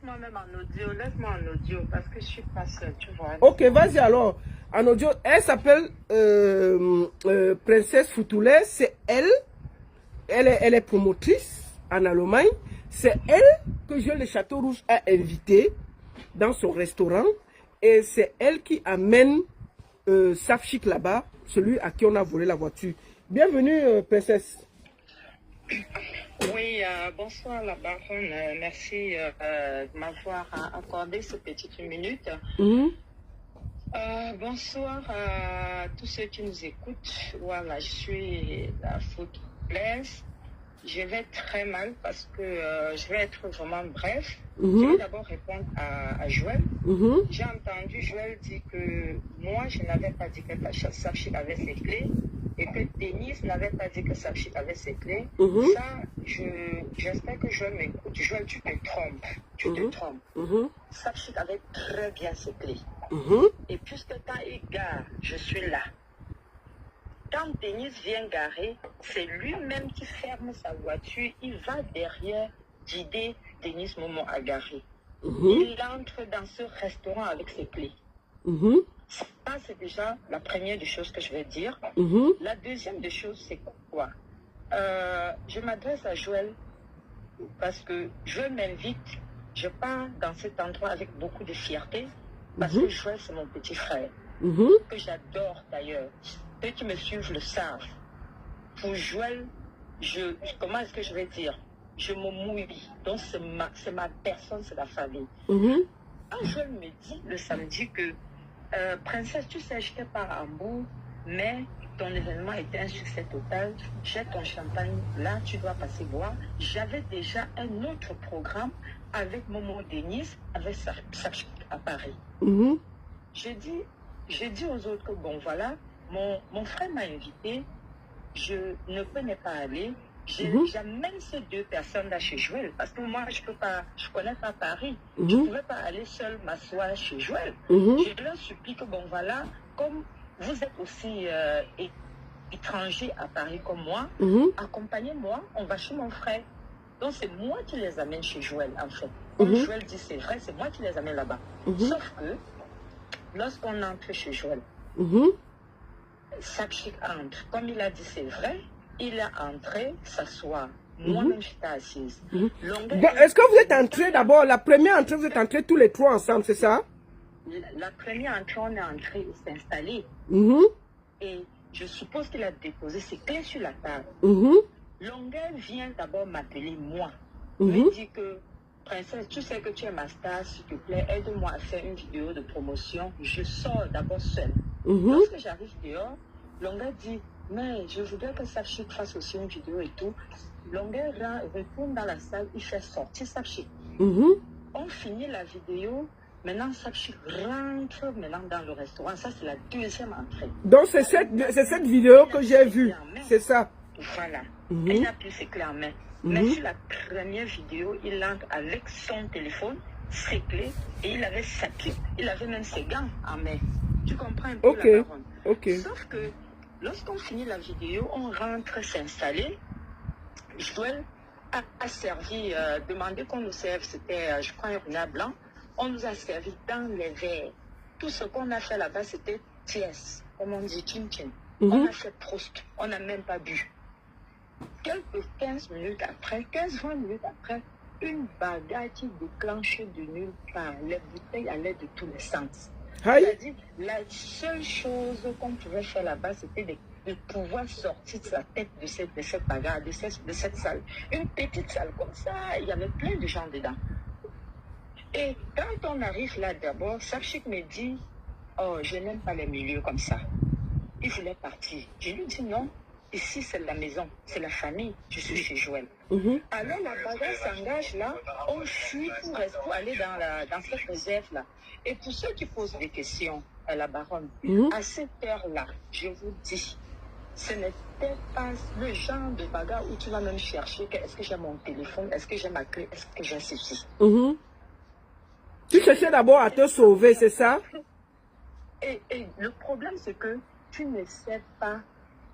laisse-moi même en audio, laisse-moi en audio, parce que je suis pas seule, tu vois. Ok, vas-y alors. En audio, elle s'appelle Princesse Foutoulet. C'est elle. Elle est promotrice en Allemagne. C'est elle que Joël Le Château Rouge a invité dans son restaurant. Et c'est elle qui amène Safchik là-bas, celui à qui on a volé la voiture. Bienvenue, Princesse. Oui, bonsoir la baronne. Merci de m'avoir accordé cette petite minute. Bonsoir à tous ceux qui nous écoutent. Voilà, je suis la footballeuse. Je vais très mal parce que je vais être vraiment bref. Je vais d'abord répondre à Joël. J'ai entendu Joël dire que moi, je n'avais pas dit que Safchik avait ses clés et que Denise n'avait pas dit que Safchik avait ses clés. Ça, j'espère que Joël m'écoute. Joël, tu te trompes. Tu te trompes. Safchik avait très bien ses clés. Et puisque quand il gare, je suis là. Quand Denise vient garer, c'est lui-même qui ferme sa voiture. Il va derrière guider Denise Momo à garer. Il entre dans ce restaurant avec ses clés. Ça, c'est déjà la première des choses que je vais dire. La deuxième des choses, c'est quoi? Je m'adresse à Joël parce que Joël m'invite. Je pars dans cet endroit avec beaucoup de fierté parce que Joël, c'est mon petit frère, que j'adore d'ailleurs. Ceux qui me suivent le savent. Pour Joël, comment est-ce que je vais dire? Je me mouille. Donc, c'est ma personne, c'est la famille. Quand Joël me dit le samedi que Princesse, tu sais, j'étais pas à Hambourg, mais ton événement était un succès total. J'ai ton champagne, là, tu dois passer boire. J'avais déjà un autre programme avec Momo Denise, avec Safchik à Paris. J'ai dit aux autres que, bon, voilà, mon frère m'a invité, je ne peux pas aller. J'amène ces deux personnes-là chez Joël, parce que moi, je connais pas Paris. Je ne pouvais pas aller seule m'asseoir chez Joël. Je leur supplie que, bon, voilà, comme vous êtes aussi étranger à Paris comme moi, accompagnez-moi, on va chez mon frère. Donc, c'est moi qui les amène chez Joël, en fait. Comme Joël dit, c'est vrai, c'est moi qui les amène là-bas. Sauf que, lorsqu'on entre chez Joël, Safchik entre. Comme il a dit, c'est vrai, il a entré, s'asseoir. Moi-même, j'étais assise. Est-ce que vous êtes entrés d'abord, la première entrée, vous êtes entrés tous les trois ensemble, c'est ça? La première entrée, on est entré et s'est installé. Et je suppose qu'il a déposé ses clés sur la table. Longueur vient d'abord m'appeler moi. Me dit que, Princesse, tu sais que tu es ma star, s'il te plaît, aide-moi à faire une vidéo de promotion. Je sors d'abord seule. Lorsque j'arrive dehors, Longueur dit, mais je voudrais que Safchik fasse aussi une vidéo et tout. Longueur retourne dans la salle, il fait sortir Safchik. On finit la vidéo. Maintenant, Safchik rentre maintenant dans le restaurant. Ça, c'est la deuxième entrée. Donc, c'est cette vidéo que j'ai vue. C'est ça. Voilà. Il n'a plus ses clés en main. Mais sur la première vidéo, il entre avec son téléphone, ses clés, et il avait sa clé. Il avait même ses gants en main. Tu comprends un peu la baronne? Sauf que lorsqu'on finit la vidéo, on rentre s'installer. Joël a servi, demandé qu'on nous serve, c'était, je crois, un renard blanc. On nous a servi dans les verres. Tout ce qu'on a fait là-bas, c'était tiès, comme on dit, chin-chin. On a fait Proust, on n'a même pas bu. Quelques 15 minutes après, 15-20 minutes après, une bagarre qui déclenche de nulle part. Les bouteilles allaient de tous les sens. C'est-à-dire, la seule chose qu'on pouvait faire là-bas, c'était de pouvoir sortir de sa tête de cette bagarre, de cette salle. Une petite salle comme ça, il y avait plein de gens dedans. Et quand on arrive là d'abord, Safchik me dit, oh, je n'aime pas les milieux comme ça. Il voulait partir. Je lui dis non, ici c'est la maison, c'est la famille, je suis chez Joël. Alors la bagarre s'engage là, on fuit pour aller dans cette réserve-là. Et pour ceux qui posent des questions à la baronne, à cette heure-là, je vous dis, ce n'était pas le genre de bagarre où tu vas même chercher est-ce que j'ai mon téléphone, est-ce que j'ai ma clé, est-ce que j'ai ceci. Tu cherchais d'abord à te sauver, c'est ça? Et le problème, c'est que tu ne sais pas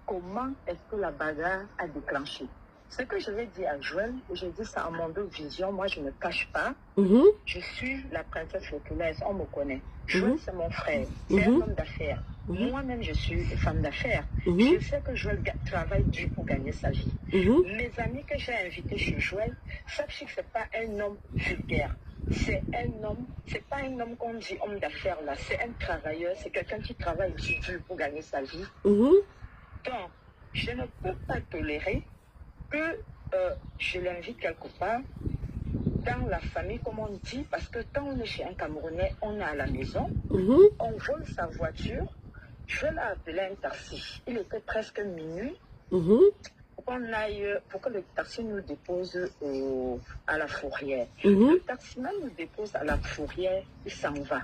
comment est-ce que la bagarre a déclenché. Ce que je vais dire à Joël, je dis ça à mon deux vision, moi je ne cache pas. Je suis la princesse Fotulaise, on me connaît. Joël, c'est mon frère, c'est un homme d'affaires. Moi-même, je suis une femme d'affaires. Je sais que Joël travaille dur pour gagner sa vie. Mes amis que j'ai invités chez Joël, sachez que ce n'est pas un homme vulgaire. C'est un homme, c'est pas un homme qu'on dit homme d'affaires là, c'est un travailleur, c'est quelqu'un qui travaille aussi dur pour gagner sa vie. Donc, je ne peux pas tolérer que je l'invite quelque part dans la famille, comme on dit, parce que quand on est chez un Camerounais, on est à la maison, on vole sa voiture. Je l'ai appelé un taxi. Il était presque minuit. Pour que le taxi nous dépose à la fourrière. Le taximan nous dépose à la fourrière, il s'en va.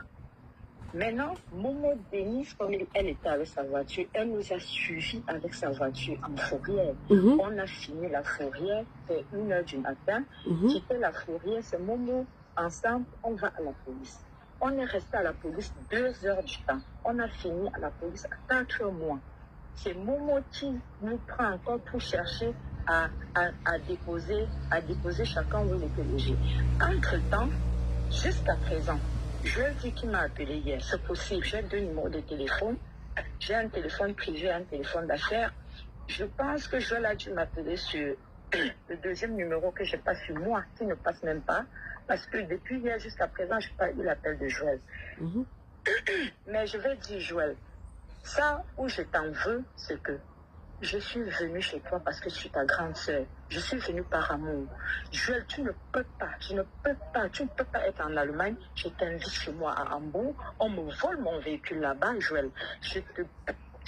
Maintenant, Momo Denise, comme elle était avec sa voiture, elle nous a suivis avec sa voiture en fourrière. On a fini la fourrière, c'est 1h du matin. Quitter la fourrière, c'est Momo, ensemble, on va à la police. On est resté à la police 2 heures du temps. On a fini à la police à 4 mois. C'est Momo qui nous prend encore pour chercher à déposer chacun où il était logé. Entre-temps, jusqu'à présent, je dis qu'il m'a appelé hier. C'est possible, j'ai 2 numéros de téléphone. J'ai un téléphone privé, un téléphone d'affaires. Je pense que Joël a dû m'appeler sur le deuxième numéro que je n'ai pas sur moi, qui ne passe même pas. Parce que depuis hier jusqu'à présent, je n'ai pas eu l'appel de Joël. Mais je vais dire, Joël, ça où je t'en veux, c'est que je suis venue chez toi parce que je suis ta grande sœur. Je suis venue par amour. Joël, tu ne peux pas être en Allemagne. Je t'invite chez moi à Hambourg. On me vole mon véhicule là-bas, Joël. Je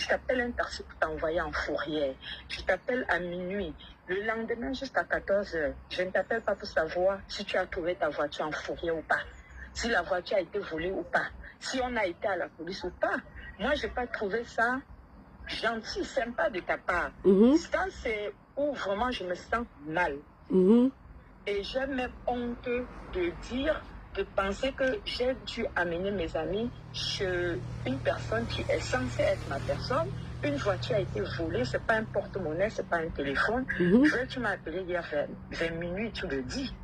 t'appelle un taxi pour t'envoyer en fourrière. Je t'appelle à minuit. Le lendemain, jusqu'à 14h, je ne t'appelle pas pour savoir si tu as trouvé ta voiture en fourrière ou pas. Si la voiture a été volée ou pas. Si on a été à la police ou pas. Moi, je n'ai pas trouvé ça gentil, sympa de ta part. Ça, c'est où vraiment je me sens mal. Et j'ai même honte de penser que j'ai dû amener mes amis chez une personne qui est censée être ma personne. Une voiture a été volée, c'est pas un porte-monnaie, c'est pas un téléphone. Joël, tu m'as appelé hier vers minuit, tu le dis.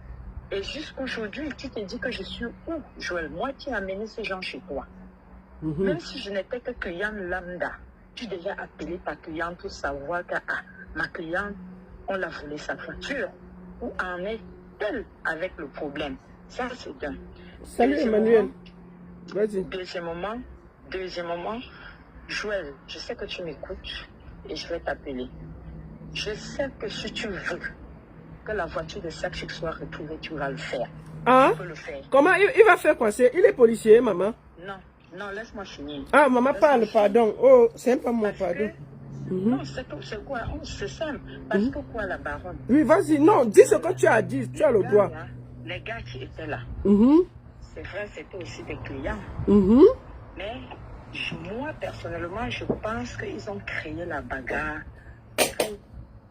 Et jusqu'aujourd'hui, tu te dis que je suis où, Joël? Moi qui ai amené ces gens chez toi. Même si je n'étais que cliente lambda, tu devais appeler ta cliente pour savoir que ma cliente, on l'a volé sa voiture. Où en est-elle avec le problème? Ça, c'est d'un. Salut Emmanuel. Vas-y. Deuxièmement, Joël, je sais que tu m'écoutes et je vais t'appeler. Je sais que si tu veux que la voiture de Sakchik soit retrouvée, tu vas le faire. Ah? Tu peux le faire. Comment il va faire quoi? Il est policier, maman? Non, laisse-moi finir. Ah, maman parle, pardon. Oh, c'est pas moi, pardon. Non, c'est quoi? C'est simple. Parce que quoi, la baronne? Oui, vas-y, non, dis ce que tu as dit, tu as le droit. Les gars qui étaient là, c'est vrai, c'était aussi des clients. Mais moi, personnellement, je pense qu'ils ont créé la bagarre pour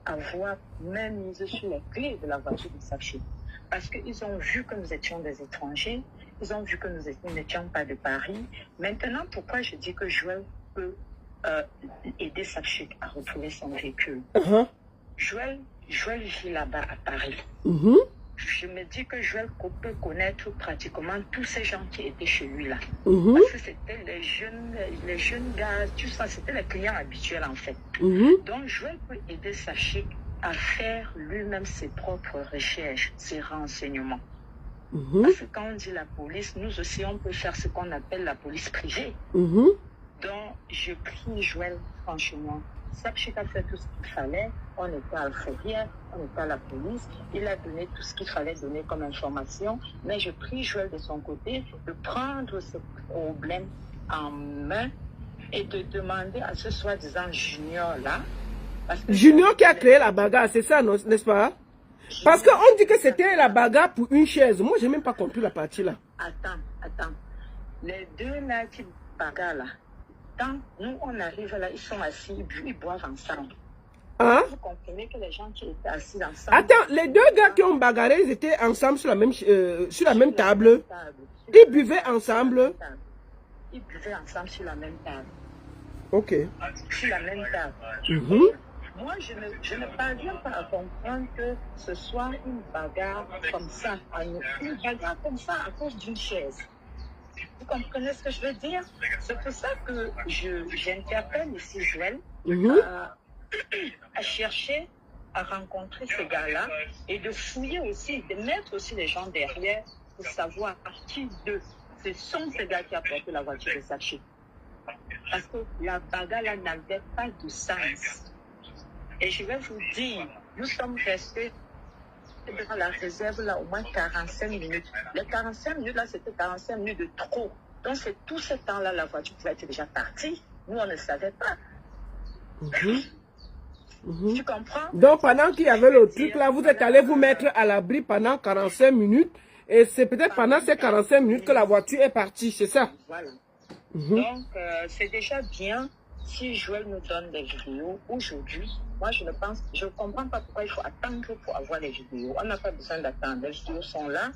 avoir même misé sur les clés de la voiture de Sakchik. Parce qu'ils ont vu que nous étions des étrangers, ils ont vu que nous n'étions pas de Paris. Maintenant, pourquoi je dis que Joël peut aider Sakchik à retrouver son véhicule? Joël vit là-bas à Paris. Je me dis que Joël peut connaître pratiquement tous ces gens qui étaient chez lui là. Parce que c'était les jeunes gars, tout ça, c'était les clients habituels en fait. Donc Joël peut aider Sakchik à faire lui-même ses propres recherches, ses renseignements. Parce que quand on dit la police, nous aussi on peut faire ce qu'on appelle la police privée. Donc je prie Joël, franchement. Sakchik a fait tout ce qu'il fallait. On était à la fourrière, on était à la police. Il a donné tout ce qu'il fallait donner comme information. Mais je prie Joël de son côté de prendre ce problème en main et de demander à ce soi-disant Junior-là. Junior qui a créé la bagarre, c'est ça, n'est-ce pas? Parce qu'on dit que c'était la bagarre pour une chaise. Moi, je n'ai même pas compris la partie là. Attends. Les deux là qui bagarrent là. Quand nous, on arrive là, ils sont assis, ils boivent ensemble. Vous comprenez que les gens qui étaient assis ensemble... Attends, les deux gars qui ont bagarré, ils étaient ensemble sur la même table. Ils buvaient ensemble. Ils buvaient ensemble sur la même table. Ok. Sur la même table. moi, je ne parviens pas à comprendre que ce soit une bagarre comme ça, une bagarre comme ça à cause d'une chaise. Vous comprenez ce que je veux dire? C'est pour ça que j'interpelle ici Joël à chercher à rencontrer ce gars-là et de fouiller aussi, de mettre aussi les gens derrière pour savoir qui d'eux. Ce sont ces gars qui ont porté la voiture de Sachi. Parce que la bagarre là n'avait pas de sens. Et je vais vous dire, nous sommes restés dans la réserve là au moins 45 minutes. Les 45 minutes là, c'était 45 minutes de trop. Donc c'est tout ce temps-là, la voiture pouvait être déjà partie. Nous, on ne savait pas. Tu comprends? Donc pendant qu'il y avait le truc là, vous êtes allé vous mettre à l'abri pendant 45 minutes. Et c'est peut-être pendant ces 45 minutes que la voiture est partie, c'est ça? Voilà. Donc c'est déjà bien si Joël nous donne des vidéos aujourd'hui. Moi, je ne comprends pas pourquoi il faut attendre pour avoir les vidéos. On n'a pas besoin d'attendre. Les vidéos sont là.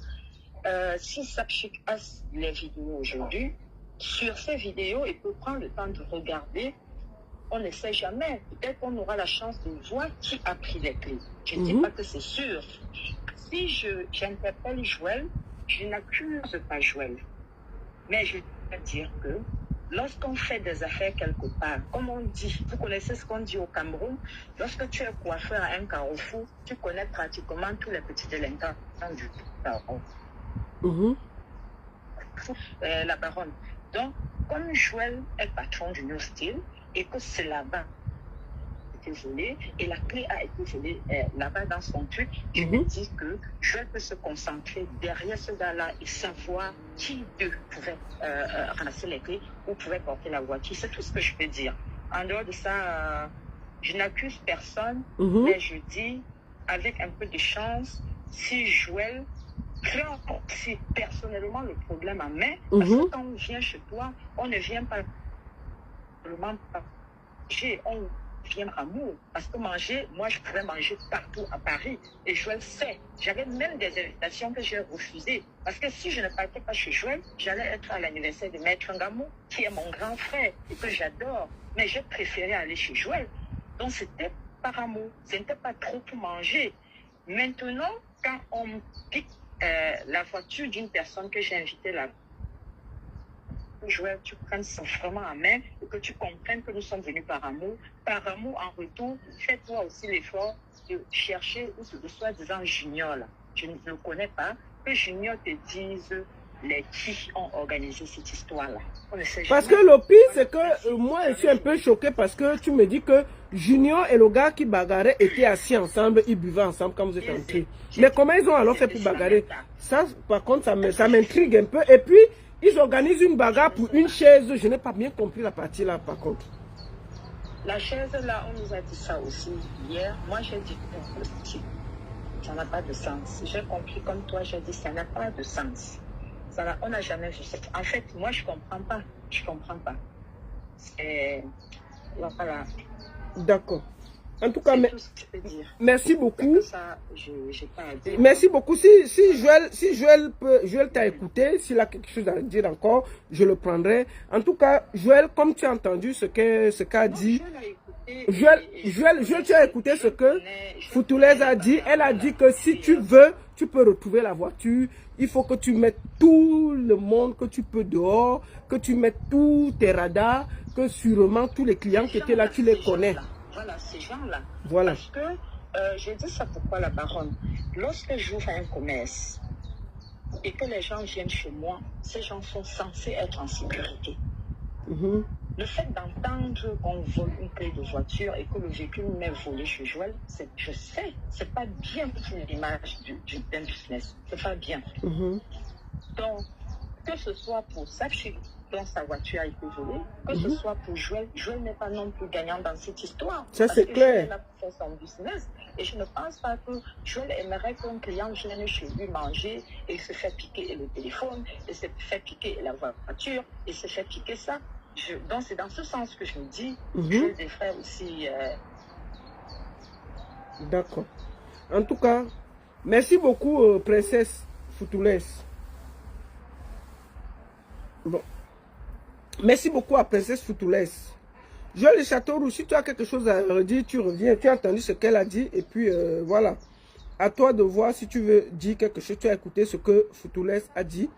Si Sapchik a les vidéos aujourd'hui, sur ces vidéos, il peut prendre le temps de regarder. On ne sait jamais. Peut-être qu'on aura la chance de voir qui a pris les clés. Je ne dis pas que c'est sûr. Si j'interpelle Joël, je n'accuse pas Joël. Mais je veux dire que lorsqu'on fait des affaires quelque part, comme on dit, vous connaissez ce qu'on dit au Cameroun, lorsque tu es coiffeur à un carrefour, tu connais pratiquement tous les petits délinquants du carrefour. La baronne. Donc, comme Joël est patron du New Steel et que c'est là-bas volé et la clé a été volée là-bas dans son truc, je me dis que Joël peut se concentrer derrière ce gars-là et savoir qui d'eux pouvait ramasser les clés ou pouvait porter la voiture. C'est tout ce que je peux dire. En dehors de ça, je n'accuse personne, mais je dis, avec un peu de chance, si Joël prend si personnellement le problème en main, parce que quand on vient chez toi, on ne vient pas seulement manger, on vient amour. Parce que manger, moi je pouvais manger partout à Paris. Et Joël sait. J'avais même des invitations que j'ai refusées. Parce que si je ne partais pas chez Joël, j'allais être à l'anniversaire de Maître Ngamou, qui est mon grand frère et que j'adore. Mais j'ai préféré aller chez Joël. Donc c'était par amour. Ce n'était pas trop pour manger. Maintenant, quand on pique la voiture d'une personne que j'ai invitée là, Joël, tu prennes ça vraiment en main et que tu comprennes que nous sommes venus par amour. Par amour, en retour, fais-toi aussi l'effort de chercher de soi-disant Junior là. Je ne le connais pas. Que Junior te dise les qui ont organisé cette histoire-là. Parce que le pire, c'est que moi, je suis un peu choqué parce que tu me dis que Junior et le gars qui bagarrait étaient assis ensemble, ils buvaient ensemble quand vous êtes entrés. Mais comment ils ont alors fait pour bagarrer? Ça, par contre, ça m'intrigue un peu. Et puis, ils organisent une bagarre pour une chaise. Je n'ai pas bien compris la partie là, par contre. La chaise là, on nous a dit ça aussi hier. Moi, j'ai dit que ça n'a pas de sens. J'ai compris comme toi, j'ai dit ça n'a pas de sens. On n'a jamais vu ça. En fait, moi, je ne comprends pas. Je ne comprends pas. Voilà. D'accord. En tout cas, merci beaucoup. Ça, j'ai pas à dire. Merci beaucoup. Si Joël t'a écouté, s'il a quelque chose à dire encore, je le prendrai. En tout cas, Joël, comme tu as entendu ce qu'a dit, Joël, tu as écouté ce que Foutoulaise a dit. Elle a dit que si tu veux, tu peux retrouver la voiture. Il faut que tu mettes tout le monde que tu peux dehors, que tu mettes tous tes radars, que sûrement tous les clients qui étaient là, tu les connais. Voilà, ces gens-là. Voilà. Parce que, je dis ça pourquoi la baronne. Lorsque j'ouvre un commerce et que les gens viennent chez moi, ces gens sont censés être en sécurité. Le fait d'entendre qu'on vole une clé de voiture et que le véhicule m'est volé chez Joël, je sais, c'est pas bien pour l'image d'un business. C'est pas bien. Donc, que ce soit pour Sapchik, dont sa voiture a été volée, que ce soit pour Joël, Joël n'est pas non plus gagnant dans cette histoire. Ça, c'est clair. Joël a fait son business. Et je ne pense pas que Joël aimerait qu'un client vienne chez lui manger et se fait piquer le téléphone, et se fait piquer la voiture, et se fait piquer ça. Donc, c'est dans ce sens que je me dis, Joël devrait aussi... D'accord. En tout cas, merci beaucoup, princesse Foutoulaise. Bon. Merci beaucoup à princesse Foutoulaise. Joël de Châteauroux, si tu as quelque chose à redire, tu reviens. Tu as entendu ce qu'elle a dit. Et puis, voilà. À toi de voir si tu veux dire quelque chose. Tu as écouté ce que Foutoulès a dit.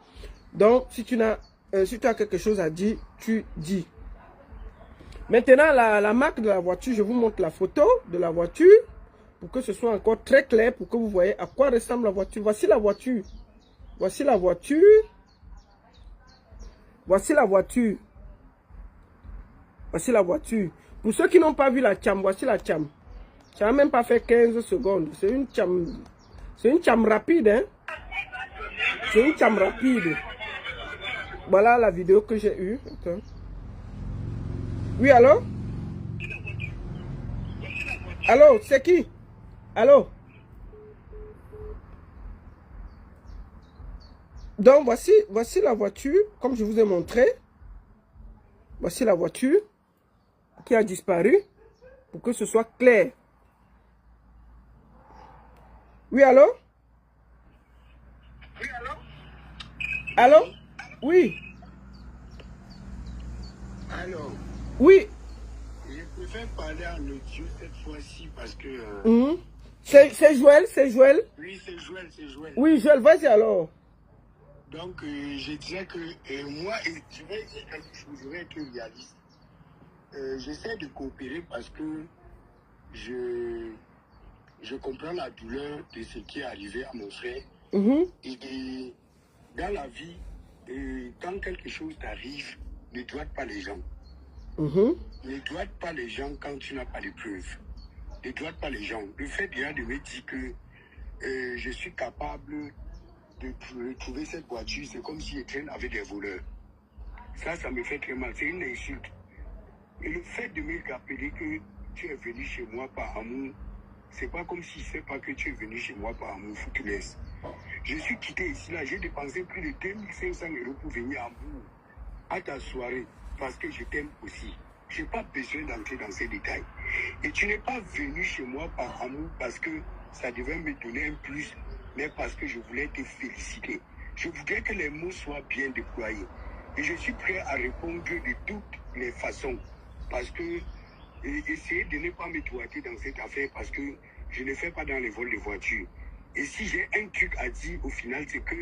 Donc, si tu as quelque chose à dire, tu dis. Maintenant, la marque de la voiture, je vous montre la photo de la voiture. Pour que ce soit encore très clair. Pour que vous voyez à quoi ressemble la voiture. Voici la voiture. Voici la voiture. Voici la voiture. Voici la voiture. Pour ceux qui n'ont pas vu la Tcham, voici la Tcham. Ça n'a même pas fait 15 secondes. C'est une Tcham. C'est une Tcham rapide, hein. C'est une Tcham rapide. Voilà la vidéo que j'ai eue. Attends. Oui, allô? Allô, c'est qui? Allô? Donc, voici la voiture, comme je vous ai montré. Voici la voiture qui a disparu, pour que ce soit clair. Oui, allô? Oui, allô? Allô? Oui. Alors, Oui. je préfère parler en audio cette fois-ci parce que... C'est Joël, c'est Joël. Oui, c'est Joël, c'est Joël. Oui, Joël, vas-y alors. Donc, je disais que moi, je vais dire quelque chose, je vais être réaliste. J'essaie de coopérer parce que je comprends la douleur de ce qui est arrivé à mon frère. Et dans la vie, quand quelque chose t'arrive, ne doite pas les gens. Ne doite pas les gens quand tu n'as pas de preuves. Ne doite pas les gens. Le fait déjà de me dire que je suis capable de retrouver cette voiture, c'est comme si je traîne avec des voleurs. Ça me fait très mal. C'est une insulte. Et le fait de me rappeler que tu es venu chez moi par amour, c'est pas comme si c'est pas que tu es venu chez moi par amour, Foutoulès. Je suis quitté ici, là, j'ai dépensé plus de 2500 € pour venir à Bourg, à ta soirée, parce que je t'aime aussi. Je n'ai pas besoin d'entrer dans ces détails. Et tu n'es pas venu chez moi par amour parce que ça devait me donner un plus, mais parce que je voulais te féliciter. Je voudrais que les mots soient bien déployés. Et je suis prêt à répondre de toutes les façons. Parce que essayez de ne pas me doiter dans cette affaire parce que je ne fais pas dans les vols de voitures. Et si j'ai un truc à dire au final, c'est que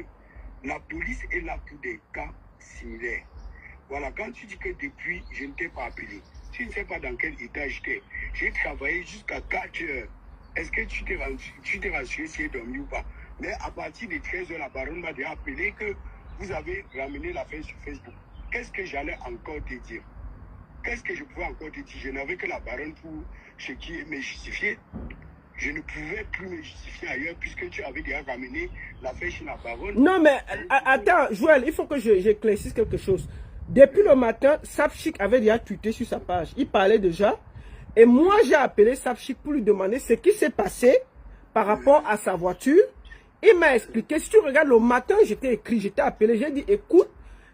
la police est là pour des cas similaires. Voilà, quand tu dis que depuis, je ne t'ai pas appelé, tu ne sais pas dans quel état j'étais. J'ai travaillé jusqu'à 4 heures. Est-ce que tu t'es rassuré si j'ai dormi ou pas? Mais à partir de 13 heures, la baronne m'a déjà appelé que vous avez ramené l'affaire sur Facebook. Qu'est-ce que j'allais encore te dire? Qu'est-ce que je pouvais encore te dire? Je n'avais que la baronne pour ce qui me justifier. Je ne pouvais plus me justifier ailleurs puisque tu avais déjà ramené l'affaire chez la baronne. Non, mais attends, Joël, il faut que j'éclaircisse quelque chose. Depuis le matin, Sapchik avait déjà tweeté sur sa page. Il parlait déjà. Et moi, j'ai appelé Sapchik pour lui demander ce qui s'est passé par rapport à sa voiture. Il m'a expliqué. Si tu regardes le matin, j'étais appelé. J'ai dit, écoute,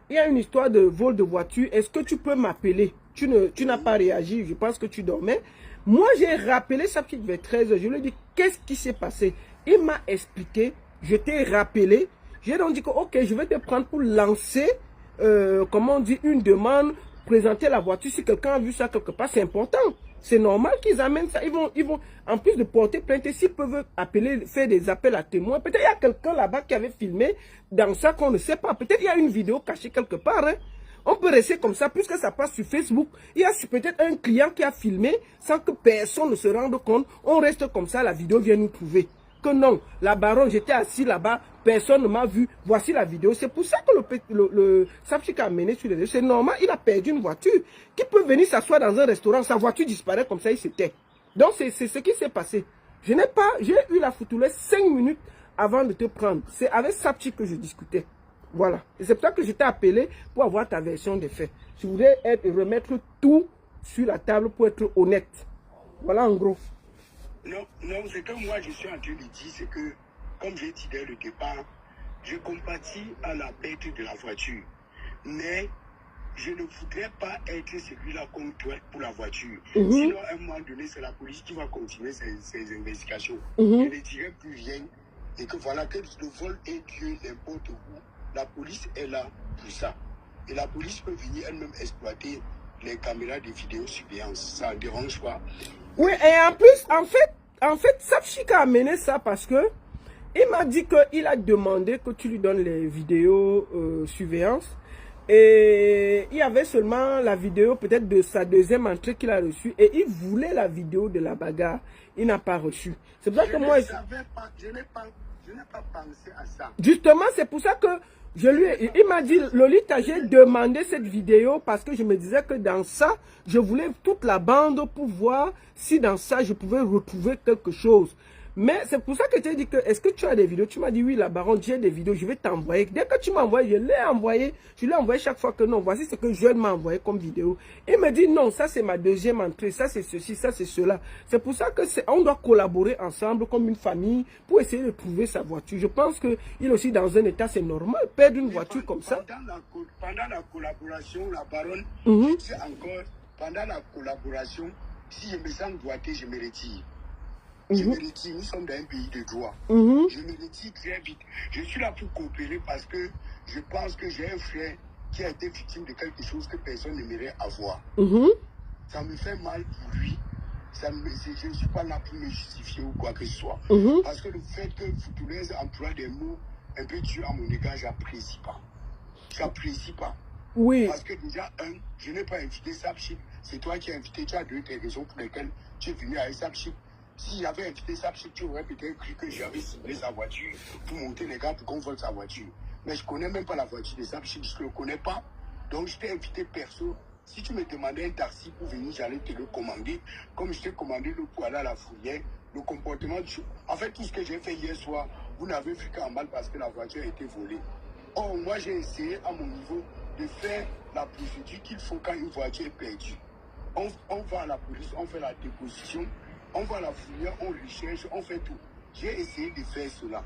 il y a une histoire de vol de voiture. Est-ce que tu peux m'appeler? Tu n'as pas réagi. Je pense que tu dormais. Moi, j'ai rappelé Sapchik vers 13h. Je lui ai dit, qu'est-ce qui s'est passé? Il m'a expliqué. Je t'ai rappelé. J'ai donc dit que, ok, je vais te prendre pour lancer, comment on dit, une demande, présenter la voiture. Si quelqu'un a vu ça quelque part, c'est important. C'est normal qu'ils amènent ça. Ils vont, en plus de porter plainte, s'ils peuvent appeler, faire des appels à témoins. Peut-être il y a quelqu'un là-bas qui avait filmé dans ça qu'on ne sait pas. Peut-être il y a une vidéo cachée quelque part. Hein. On peut rester comme ça, puisque ça passe sur Facebook. Il y a peut-être un client qui a filmé sans que personne ne se rende compte. On reste comme ça, la vidéo vient nous trouver. Que non, la baronne, j'étais assis là-bas, personne ne m'a vu. Voici la vidéo. C'est pour ça que le Sapchik a amené sur les réseaux. C'est normal, il a perdu une voiture. Qui peut venir s'asseoir dans un restaurant, sa voiture disparaît comme ça, il s'était. Donc c'est ce qui s'est passé. J'ai eu la Foutoulès 5 minutes avant de te prendre. C'est avec Sapchik que je discutais. Voilà. Et c'est pour ça que je t'ai appelé pour avoir ta version des faits. Je voulais remettre tout sur la table pour être honnête. Voilà en gros. Non, ce que moi je suis en train de dire, c'est que, comme j'ai dit dès le départ, je compatis à la perte de la voiture. Mais je ne voudrais pas être celui-là contre toi pour la voiture. Sinon, à un moment donné, c'est la police qui va continuer ses investigations. Je ne dirai plus rien. Et que voilà, que le vol ait lieu n'importe où. La police est là pour ça. Et la police peut venir elle-même exploiter les caméras de vidéosurveillance. Ça ne dérange pas. Oui, et en plus, en fait, Sapchik a amené ça parce que il m'a dit qu'il a demandé que tu lui donnes les vidéos surveillance. Et il y avait seulement la vidéo peut-être de sa deuxième entrée qu'il a reçue. Et il voulait la vidéo de la bagarre. Il n'a pas reçu. C'est pour ça que moi... Je n'ai pas pensé à ça. Justement, c'est pour ça que il m'a dit, Lolita, j'ai demandé cette vidéo parce que je me disais que dans ça, je voulais toute la bande pour voir si dans ça, je pouvais retrouver quelque chose. Mais c'est pour ça que tu as dit que, est-ce que tu as des vidéos? Tu m'as dit, oui, la baronne, j'ai des vidéos, je vais t'envoyer. Dès que tu m'as envoyé, je l'ai envoyé. Je l'ai envoyé chaque fois que non, voici ce que Joël m'a envoyé comme vidéo. Il me dit, non, ça c'est ma deuxième entrée, ça c'est ceci, ça c'est cela. C'est pour ça que on doit collaborer ensemble comme une famille pour essayer de trouver sa voiture. Je pense qu'il est aussi dans un état, c'est normal, perdre une voiture comme ça. Pendant la collaboration, la baronne, je dis encore, pendant la collaboration, si je me sens doigté, je me retire. Je me retire, nous sommes dans un pays de droit. Je me retire très vite. Je suis là pour coopérer parce que je pense que j'ai un frère qui a été victime de quelque chose que personne n'aimerait avoir. Ça me fait mal pour lui. Je ne suis pas là pour me justifier ou quoi que ce soit. Parce que le fait que Foutoulez emploie des mots un peu durs à mon égard, j'apprécie pas. J'apprécie pas. Oui. Parce que déjà, je n'ai pas invité Sapchik. C'est toi qui as invité. Tu as donné tes raisons pour lesquelles tu es venu avec Sapchik. Si j'avais invité Sapchik, tu aurais peut-être cru que j'avais ciblé sa voiture pour monter les gars pour qu'on vole sa voiture. Mais je ne connais même pas la voiture de Sapchik, je ne le connais pas. Donc je t'ai invité perso. Si tu me demandais un taxi pour venir, j'allais te le commander. Comme je t'ai commandé le poil à la fourrière, le comportement du... En fait, tout ce que j'ai fait hier soir, vous n'avez vu qu'en mal parce que la voiture a été volée. Or, moi, j'ai essayé à mon niveau de faire la procédure qu'il faut quand une voiture est perdue. On va à la police, on fait la déposition. On va à la fourrière, on recherche, on fait tout. J'ai essayé de faire cela.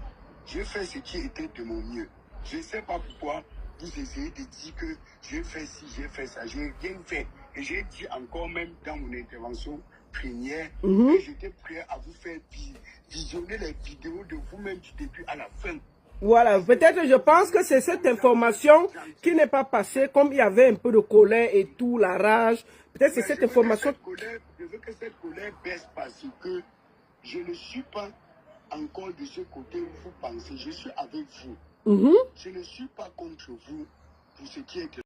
J'ai fait ce qui était de mon mieux. Je ne sais pas pourquoi vous essayez de dire que j'ai fait ci, j'ai fait ça. Je n'ai rien fait. Et j'ai dit encore même dans mon intervention première que j'étais prêt à vous faire visionner les vidéos de vous-même du début à la fin. Voilà, peut-être je pense que c'est cette information qui n'est pas passée, comme il y avait un peu de colère et tout, la rage. Peut-être c'est cette information... Je veux que cette colère baisse parce que je ne suis pas encore de ce côté où vous pensez. Je suis avec vous. Je ne suis pas contre vous pour ce qui est de